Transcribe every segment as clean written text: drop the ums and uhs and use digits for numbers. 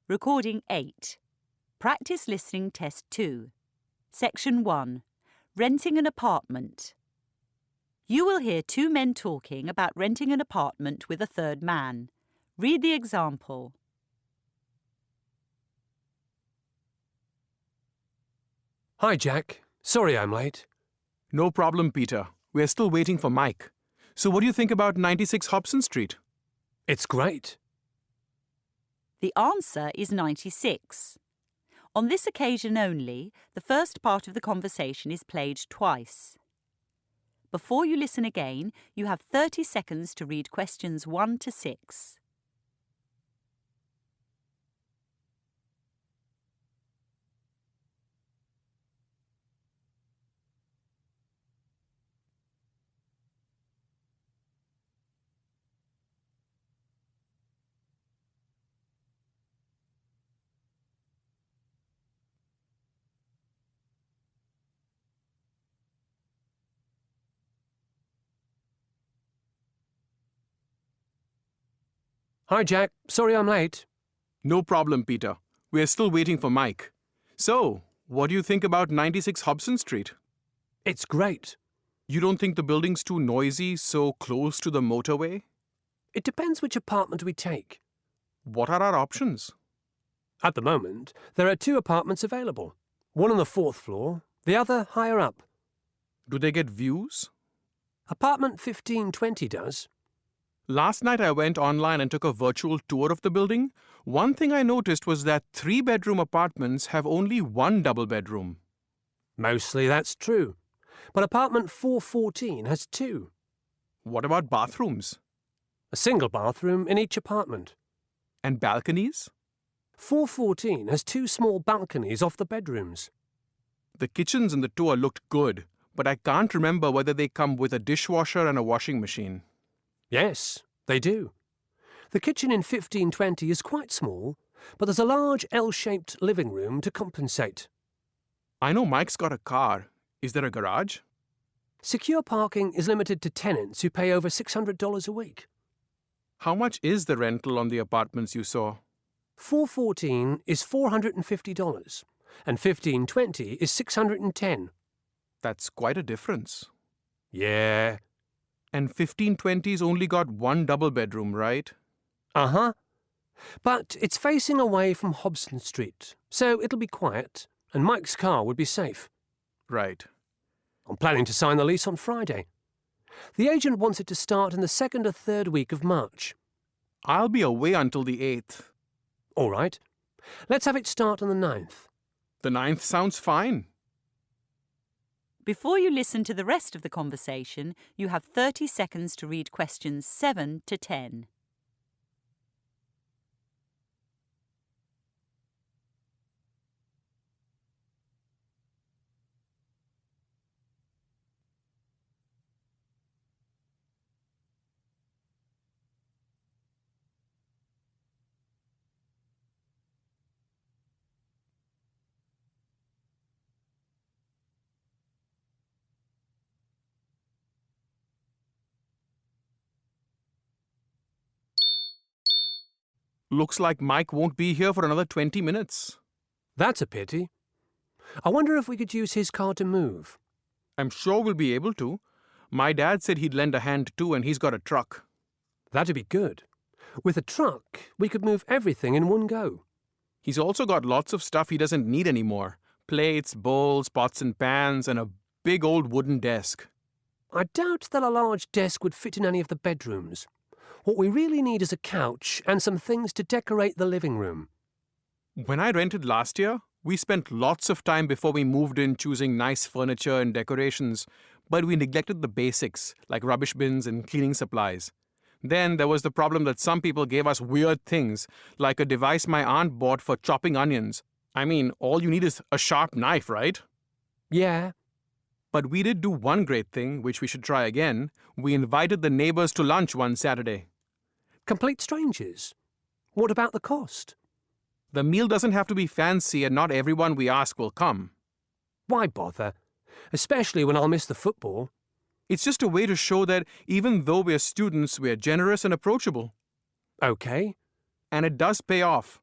Recording 8. Practice Listening Test 2. Section 1. Renting an apartment. You will hear two men talking about renting an apartment with a third man. Read the example. Hi, Jack. Sorry I'm late. No problem, Peter. We're still waiting for Mike. So what do you think about 96 Hobson Street? It's great. The answer is 96. On this occasion only, the first part of the conversation is played twice. Before you listen again, you have 30 seconds to read questions 1 to 6. Hi, Jack. Sorry I'm late. No problem, Peter. We're still waiting for Mike. So, what do you think about 96 Hobson Street? It's great. You don't think the building's too noisy, so close to the motorway? It depends which apartment we take. What are our options? At the moment, there are 2 apartments available. One on the 4th floor, the other higher up. Do they get views? Apartment 1520 does. Last night I went online and took a virtual tour of the building. One thing I noticed was that 3-bedroom apartments have only 1 double bedroom. Mostly that's true. But apartment 414 has 2. What about bathrooms? A single bathroom in each apartment. And balconies? 414 has 2 small balconies off the bedrooms. The kitchens in the tour looked good, but I can't remember whether they come with a dishwasher and a washing machine. Yes, they do. The kitchen in 1520 is quite small, but there's a large L-shaped living room to compensate. I know Mike's got a car. Is there a garage? Secure parking is limited to tenants who pay over $600 a week. How much is the rental on the apartments you saw? 414 is $450 and 1520 is $610. That's quite a difference. Yeah. And 1520's only got 1 double bedroom, right? Uh-huh. But it's facing away from Hobson Street, so it'll be quiet, and Mike's car would be safe. Right. I'm planning to sign the lease on Friday. The agent wants it to start in the 2nd or 3rd week of March. I'll be away until the 8th. All right. Let's have it start on the 9th. The 9th sounds fine. Before you listen to the rest of the conversation, you have 30 seconds to read questions 7 to 10. Looks like Mike won't be here for another 20 minutes. That's a pity. I wonder if we could use his car to move. I'm sure we'll be able to. My dad said he'd lend a hand too, and he's got a truck. That'd be good. With a truck, we could move everything in one go. He's also got lots of stuff he doesn't need anymore. Plates, bowls, pots and pans, and a big old wooden desk. I doubt that a large desk would fit in any of the bedrooms. What we really need is a couch and some things to decorate the living room. When I rented last year, we spent lots of time before we moved in choosing nice furniture and decorations, but we neglected the basics, like rubbish bins and cleaning supplies. Then there was the problem that some people gave us weird things, like a device my aunt bought for chopping onions. I mean, all you need is a sharp knife, right? Yeah. But we did do one great thing, which we should try again. We invited the neighbors to lunch one Saturday. Complete strangers? What about the cost? The meal doesn't have to be fancy, and not everyone we ask will come. Why bother? Especially when I'll miss the football. It's just a way to show that even though we're students, we're generous and approachable. Okay. And it does pay off.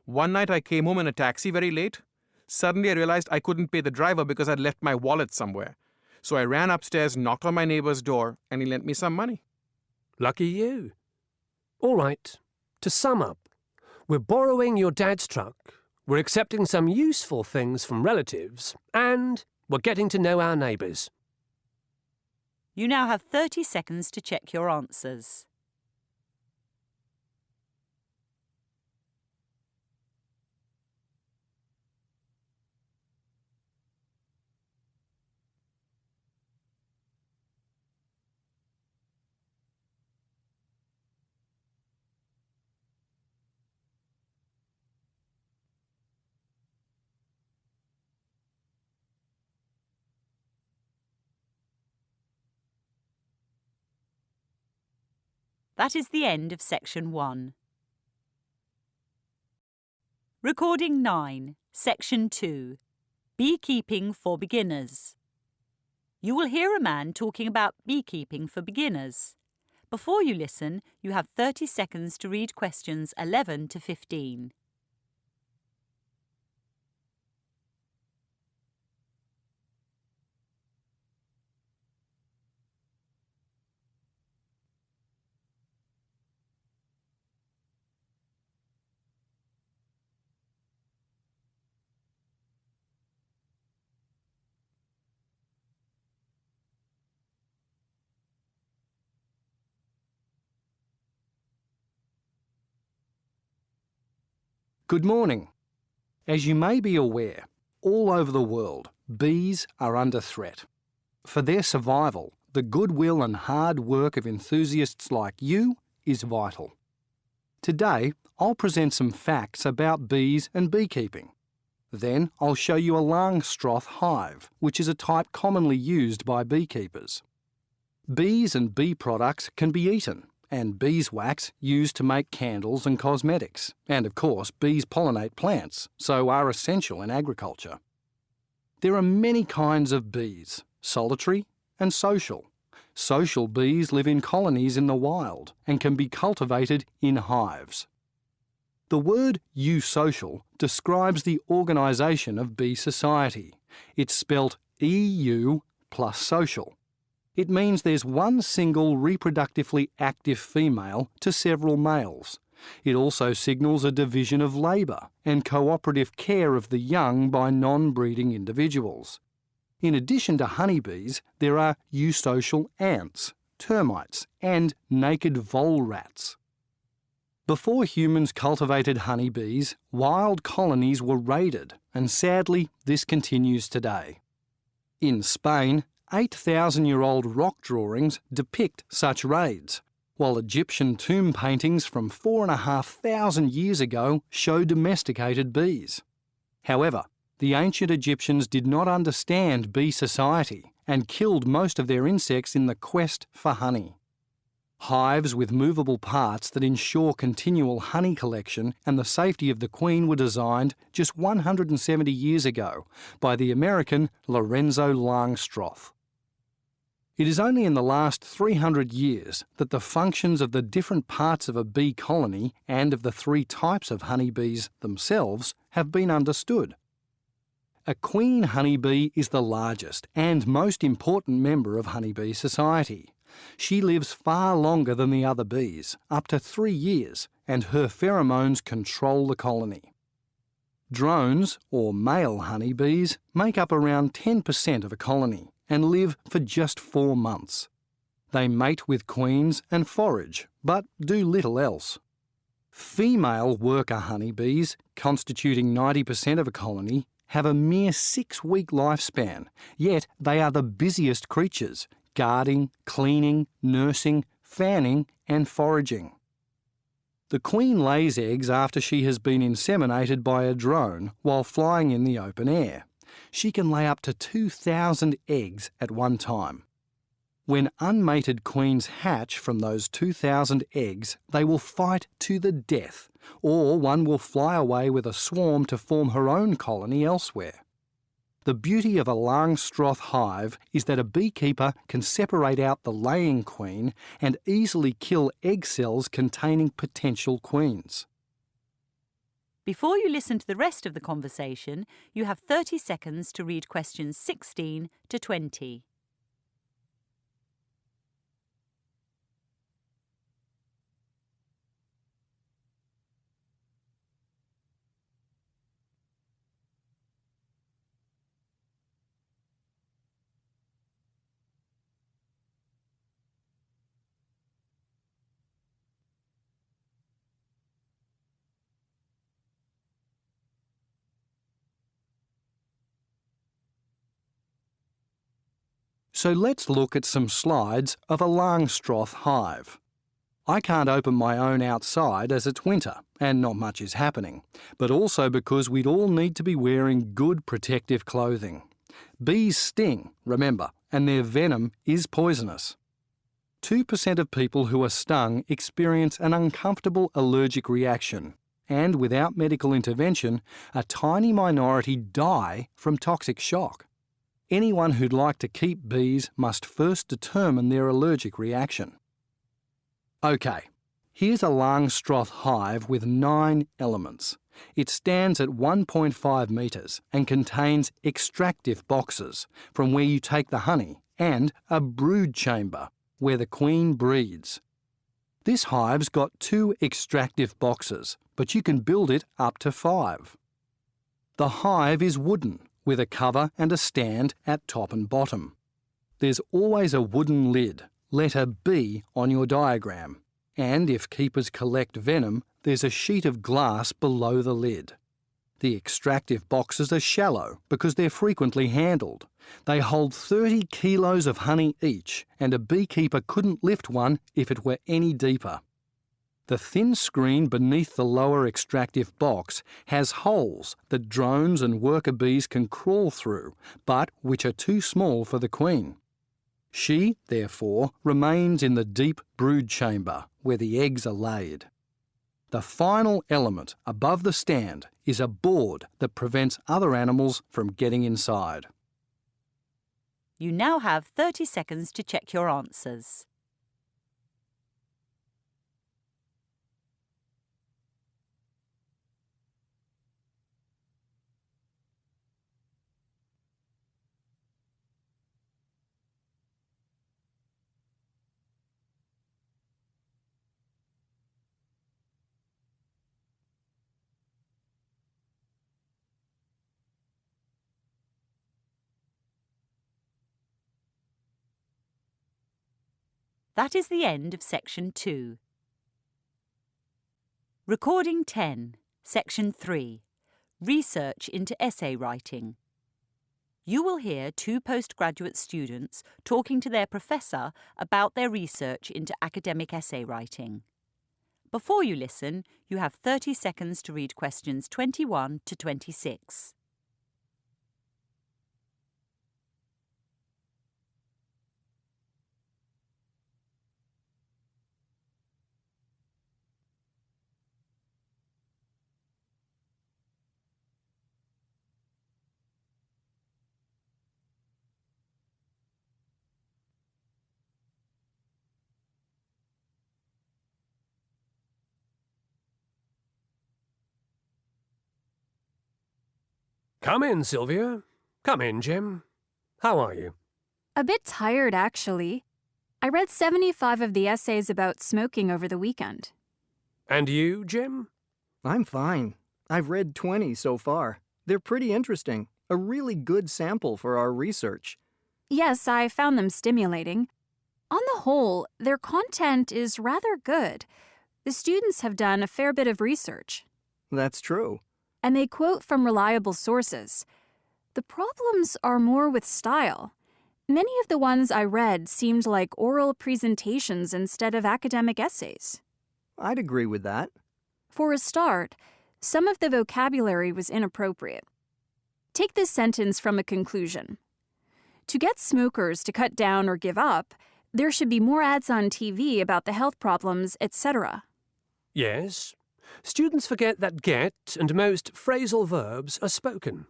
One night I came home in a taxi very late. Suddenly I realized I couldn't pay the driver because I'd left my wallet somewhere. So I ran upstairs, knocked on my neighbor's door, and he lent me some money. Lucky you. All right, to sum up, we're borrowing your dad's truck, we're accepting some useful things from relatives, and we're getting to know our neighbours. You now have 30 seconds to check your answers. That is the end of Section 1. Recording 9, Section 2. Beekeeping for Beginners. You will hear a man talking about beekeeping for beginners. Before you listen, you have 30 seconds to read questions 11 to 15. Good morning. As you may be aware, all over the world, bees are under threat. For their survival, the goodwill and hard work of enthusiasts like you is vital. Today, I'll present some facts about bees and beekeeping. Then I'll show you a Langstroth hive, which is a type commonly used by beekeepers. Bees and bee products can be eaten, and beeswax used to make candles and cosmetics. And of course, bees pollinate plants, so are essential in agriculture. There are many kinds of bees, solitary and social. Social bees live in colonies in the wild and can be cultivated in hives. The word eusocial describes the organisation of bee society. It's spelt EU plus social. It means there's one single reproductively active female to several males. It also signals a division of labour and cooperative care of the young by non-breeding individuals. In addition to honeybees, there are eusocial ants, termites, and naked vole rats. Before humans cultivated honeybees, wild colonies were raided, and sadly, this continues today. In Spain, 8,000-year-old rock drawings depict such raids, while Egyptian tomb paintings from 4,500 years ago show domesticated bees. However, the ancient Egyptians did not understand bee society and killed most of their insects in the quest for honey. Hives with movable parts that ensure continual honey collection and the safety of the queen were designed just 170 years ago by the American Lorenzo Langstroth. It is only in the last 300 years that the functions of the different parts of a bee colony and of the three types of honeybees themselves have been understood. A queen honeybee is the largest and most important member of honeybee society. She lives far longer than the other bees, up to 3 years, and her pheromones control the colony. Drones, or male honeybees, make up around 10% of a colony and live for just 4 months. They mate with queens and forage, but do little else. Female worker honeybees, constituting 90% of a colony, have a mere 6-week lifespan, yet they are the busiest creatures, guarding, cleaning, nursing, fanning and foraging. The queen lays eggs after she has been inseminated by a drone while flying in the open air. She can lay up to 2,000 eggs at one time. When unmated queens hatch from those 2,000 eggs, they will fight to the death, or one will fly away with a swarm to form her own colony elsewhere. The beauty of a Langstroth hive is that a beekeeper can separate out the laying queen and easily kill egg cells containing potential queens. Before you listen to the rest of the conversation, you have 30 seconds to read questions 16 to 20. So let's look at some slides of a Langstroth hive. I can't open my own outside as it's winter and not much is happening, but also because we'd all need to be wearing good protective clothing. Bees sting, remember, and their venom is poisonous. 2% of people who are stung experience an uncomfortable allergic reaction, and without medical intervention, a tiny minority die from toxic shock. Anyone who'd like to keep bees must first determine their allergic reaction. OK, here's a Langstroth hive with 9 elements. It stands at 1.5 metres and contains extractive boxes, from where you take the honey, and a brood chamber, where the queen breeds. This hive's got 2 extractive boxes, but you can build it up to 5. The hive is wooden, with a cover and a stand at top and bottom. There's always a wooden lid, letter B, on your diagram, and if keepers collect venom, there's a sheet of glass below the lid. The extractive boxes are shallow because they're frequently handled. They hold 30 kilos of honey each, and a beekeeper couldn't lift one if it were any deeper. The thin screen beneath the lower extractive box has holes that drones and worker bees can crawl through, but which are too small for the queen. She, therefore, remains in the deep brood chamber where the eggs are laid. The final element above the stand is a board that prevents other animals from getting inside. You now have 30 seconds to check your answers. That is the end of Section 2. Recording 10, Section 3, Research into Essay Writing. You will hear 2 postgraduate students talking to their professor about their research into academic essay writing. Before you listen, you have 30 seconds to read questions 21 to 26. Come in, Sylvia. Come in, Jim. How are you? A bit tired, actually. I read 75 of the essays about smoking over the weekend. And you, Jim? I'm fine. I've read 20 so far. They're pretty interesting. A really good sample for our research. Yes, I found them stimulating. On the whole, their content is rather good. The students have done a fair bit of research. That's true. And they quote from reliable sources. The problems are more with style. Many of the ones I read seemed like oral presentations instead of academic essays. I'd agree with that. For a start, some of the vocabulary was inappropriate. Take this sentence from a conclusion. To get smokers to cut down or give up, there should be more ads on TV about the health problems, etc. Yes. Students forget that get and most phrasal verbs are spoken.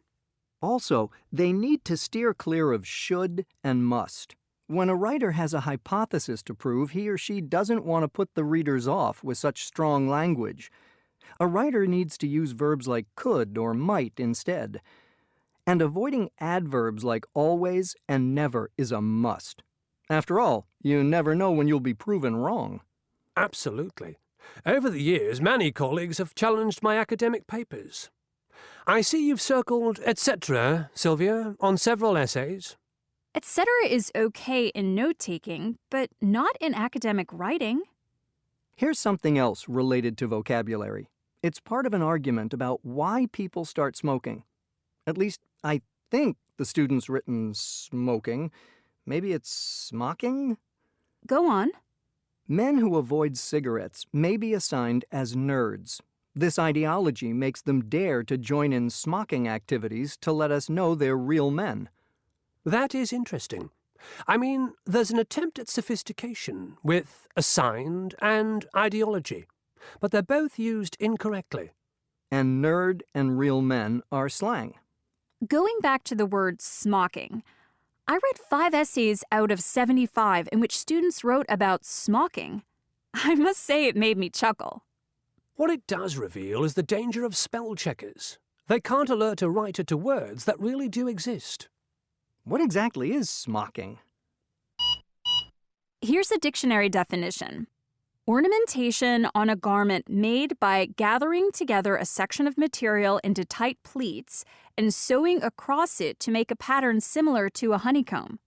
Also, they need to steer clear of should and must. When a writer has a hypothesis to prove, he or she doesn't want to put the readers off with such strong language. A writer needs to use verbs like could or might instead. And avoiding adverbs like always and never is a must. After all, you never know when you'll be proven wrong. Absolutely. Over the years, many colleagues have challenged my academic papers. I see you've circled etc., Sylvia, on several essays. Etc. is okay in note-taking, but not in academic writing. Here's something else related to vocabulary. It's part of an argument about why people start smoking. At least, I think the student's written smoking. Maybe it's smocking? Go on. Men who avoid cigarettes may be assigned as nerds. This ideology makes them dare to join in smocking activities to let us know they're real men. That is interesting. I mean, there's an attempt at sophistication with assigned and ideology, but they're both used incorrectly. And nerd and real men are slang. Going back to the word smocking, I read 5 essays out of 75 in which students wrote about smocking. I must say it made me chuckle. What it does reveal is the danger of spell checkers. They can't alert a writer to words that really do exist. What exactly is smocking? Here's a dictionary definition. Ornamentation on a garment made by gathering together a section of material into tight pleats and sewing across it to make a pattern similar to a honeycomb.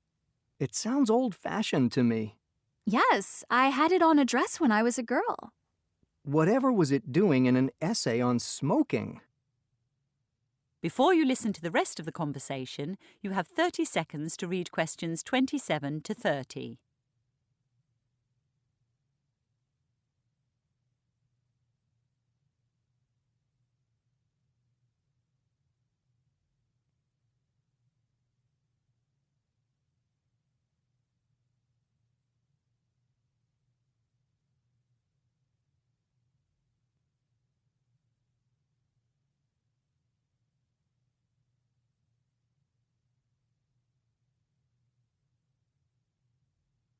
It sounds old-fashioned to me. Yes, I had it on a dress when I was a girl. Whatever was it doing in an essay on smoking? Before you listen to the rest of the conversation, you have 30 seconds to read questions 27 to 30.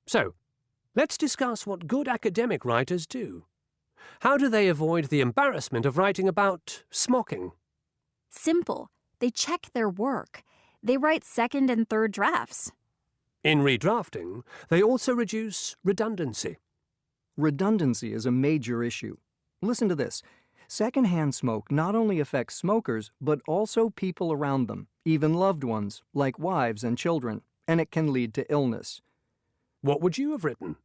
So, let's discuss what good academic writers do. How do they avoid the embarrassment of writing about smocking? Simple. They check their work. They write second and third drafts. In redrafting, they also reduce redundancy. Redundancy is a major issue. Listen to this. Secondhand smoke not only affects smokers, but also people around them, even loved ones, like wives and children, and it can lead to illness. What would you have written?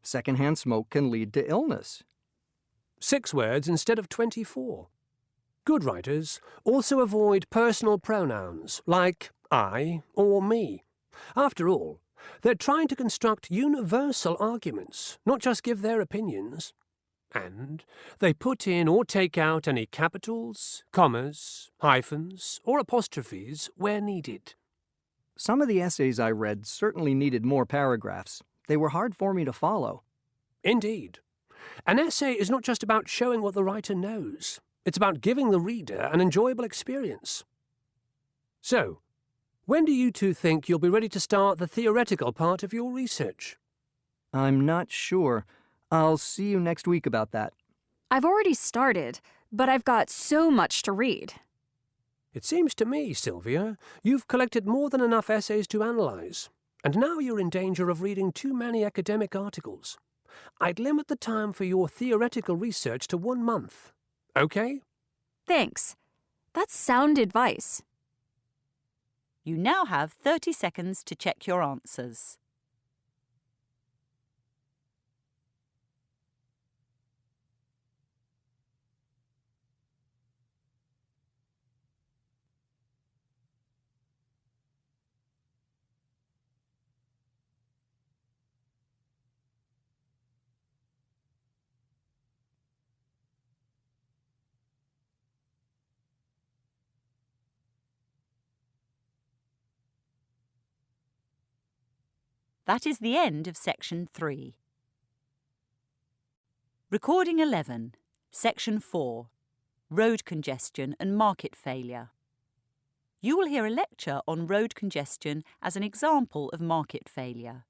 Secondhand smoke can lead to illness. 6 words instead of 24. Good writers also avoid personal pronouns like I or me. After all, they're trying to construct universal arguments, not just give their opinions. And they put in or take out any capitals, commas, hyphens, or apostrophes where needed. Some of the essays I read certainly needed more paragraphs. They were hard for me to follow. Indeed. An essay is not just about showing what the writer knows. It's about giving the reader an enjoyable experience. So, when do you two think you'll be ready to start the theoretical part of your research? I'm not sure. I'll see you next week about that. I've already started, but I've got so much to read. It seems to me, Sylvia, you've collected more than enough essays to analyse, and now you're in danger of reading too many academic articles. I'd limit the time for your theoretical research to 1 month. OK? Thanks. That's sound advice. You now have 30 seconds to check your answers. That is the end of Section 3. Recording 11, Section 4, Road Congestion and Market Failure. You will hear a lecture on road congestion as an example of market failure.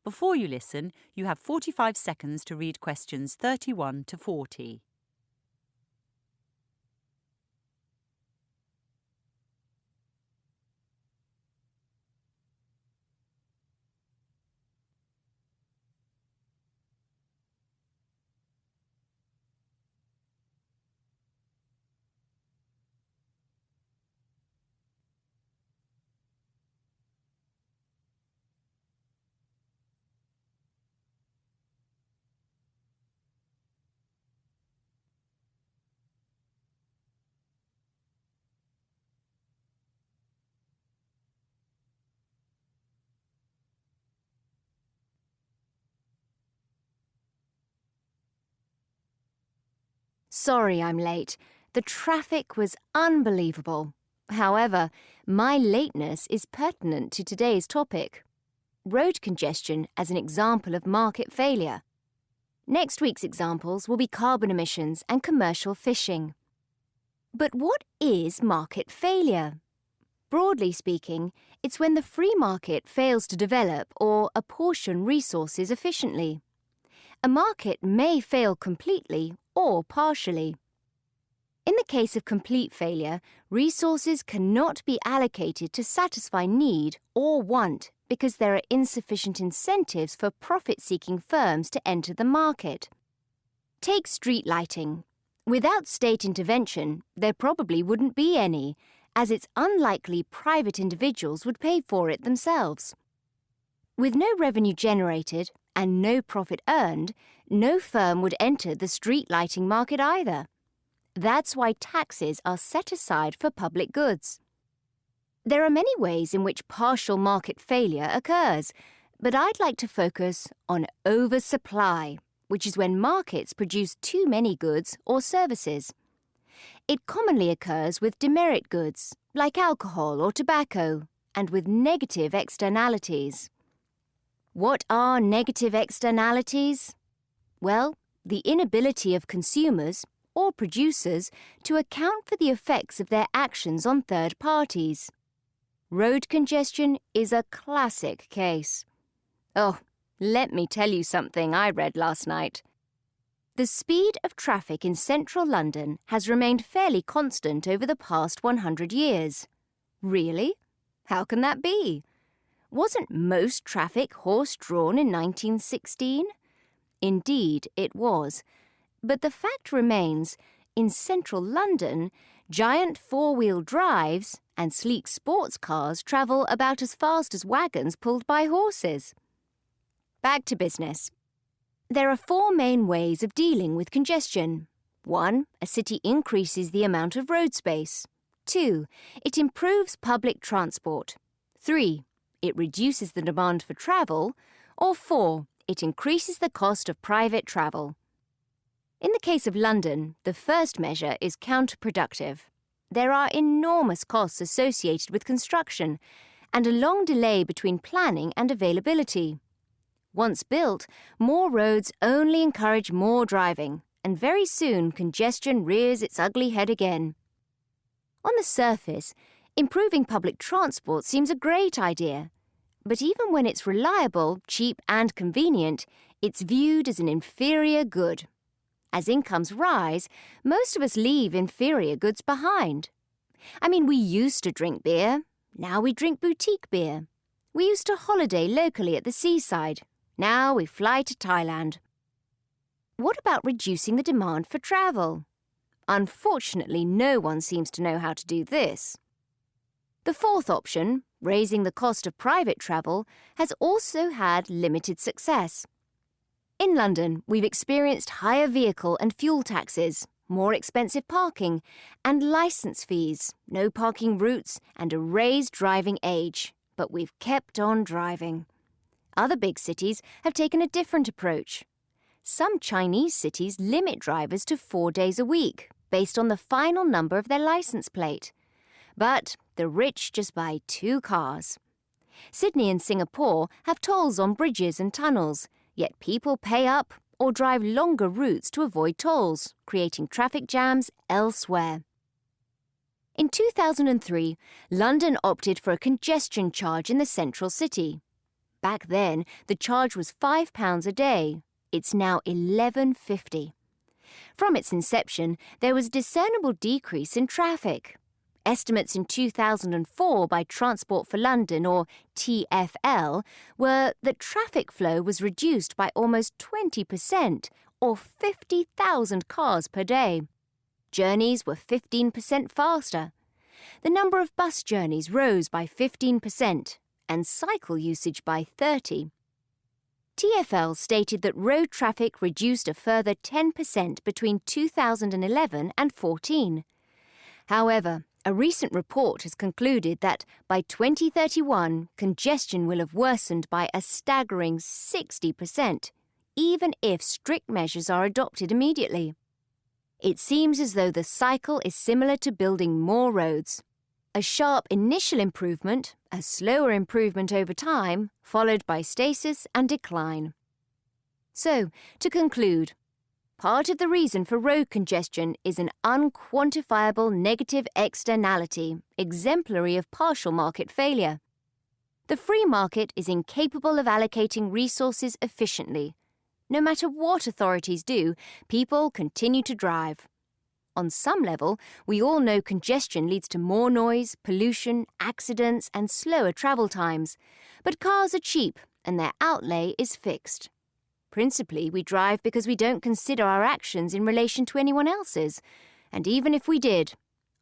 Before you listen, you have 45 seconds to read questions 31 to 40. Sorry I'm late. The traffic was unbelievable. However, my lateness is pertinent to today's topic: road congestion as an example of market failure. Next week's examples will be carbon emissions and commercial fishing. But what is market failure? Broadly speaking, it's when the free market fails to develop or apportion resources efficiently. A market may fail completely or partially. In the case of complete failure, resources cannot be allocated to satisfy need or want because there are insufficient incentives for profit-seeking firms to enter the market. Take street lighting. Without state intervention, there probably wouldn't be any, as it's unlikely private individuals would pay for it themselves. With no revenue generated and no profit earned, no firm would enter the street lighting market either. That's why taxes are set aside for public goods. There are many ways in which partial market failure occurs, but I'd like to focus on oversupply, which is when markets produce too many goods or services. It commonly occurs with demerit goods, like alcohol or tobacco, and with negative externalities. What are negative externalities? Well, the inability of consumers or producers to account for the effects of their actions on third parties. Road congestion is a classic case. Oh, let me tell you something I read last night. The speed of traffic in central London has remained fairly constant over the past 100 years. Really? How can that be? Wasn't most traffic horse-drawn in 1916? Indeed, it was. But the fact remains, in central London, giant four-wheel drives and sleek sports cars travel about as fast as wagons pulled by horses. Back to business. There are four main ways of dealing with congestion. 1. A city increases the amount of road space. 2. It improves public transport. 3. It reduces the demand for travel. Or 4. It increases the cost of private travel. In the case of London, the first measure is counterproductive. There are enormous costs associated with construction and a long delay between planning and availability. Once built, more roads only encourage more driving, and very soon congestion rears its ugly head again. On the surface, improving public transport seems a great idea, but even when it's reliable, cheap and convenient, it's viewed as an inferior good. As incomes rise, most of us leave inferior goods behind. I mean, we used to drink beer, now we drink boutique beer. We used to holiday locally at the seaside. Now we fly to Thailand. What about reducing the demand for travel? Unfortunately, no one seems to know how to do this. The fourth option, raising the cost of private travel, has also had limited success. In London, we've experienced higher vehicle and fuel taxes, more expensive parking, and licence fees, no parking routes, and a raised driving age. But we've kept on driving. Other big cities have taken a different approach. Some Chinese cities limit drivers to 4 days a week, based on the final number of their licence plate. But the rich just buy 2 cars. Sydney and Singapore have tolls on bridges and tunnels, yet people pay up or drive longer routes to avoid tolls, creating traffic jams elsewhere. In 2003, London opted for a congestion charge in the central city. Back then, the charge was £5 a day. It's now £11.50. From its inception, there was a discernible decrease in traffic. Estimates in 2004 by Transport for London, or TfL, were that traffic flow was reduced by almost 20%, or 50,000 cars per day. Journeys were 15% faster. The number of bus journeys rose by 15%, and cycle usage by 30%. TfL stated that road traffic reduced a further 10% between 2011 and 14. However, a recent report has concluded that by 2031, congestion will have worsened by a staggering 60%, even if strict measures are adopted immediately. It seems as though the cycle is similar to building more roads. A sharp initial improvement, a slower improvement over time, followed by stasis and decline. So, to conclude, part of the reason for road congestion is an unquantifiable negative externality, exemplary of partial market failure. The free market is incapable of allocating resources efficiently. No matter what authorities do, people continue to drive. On some level, we all know congestion leads to more noise, pollution, accidents, and slower travel times. But cars are cheap, and their outlay is fixed. Principally, we drive because we don't consider our actions in relation to anyone else's. And even if we did,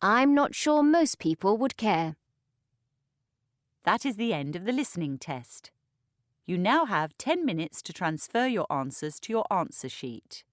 I'm not sure most people would care. That is the end of the listening test. You now have 10 minutes to transfer your answers to your answer sheet.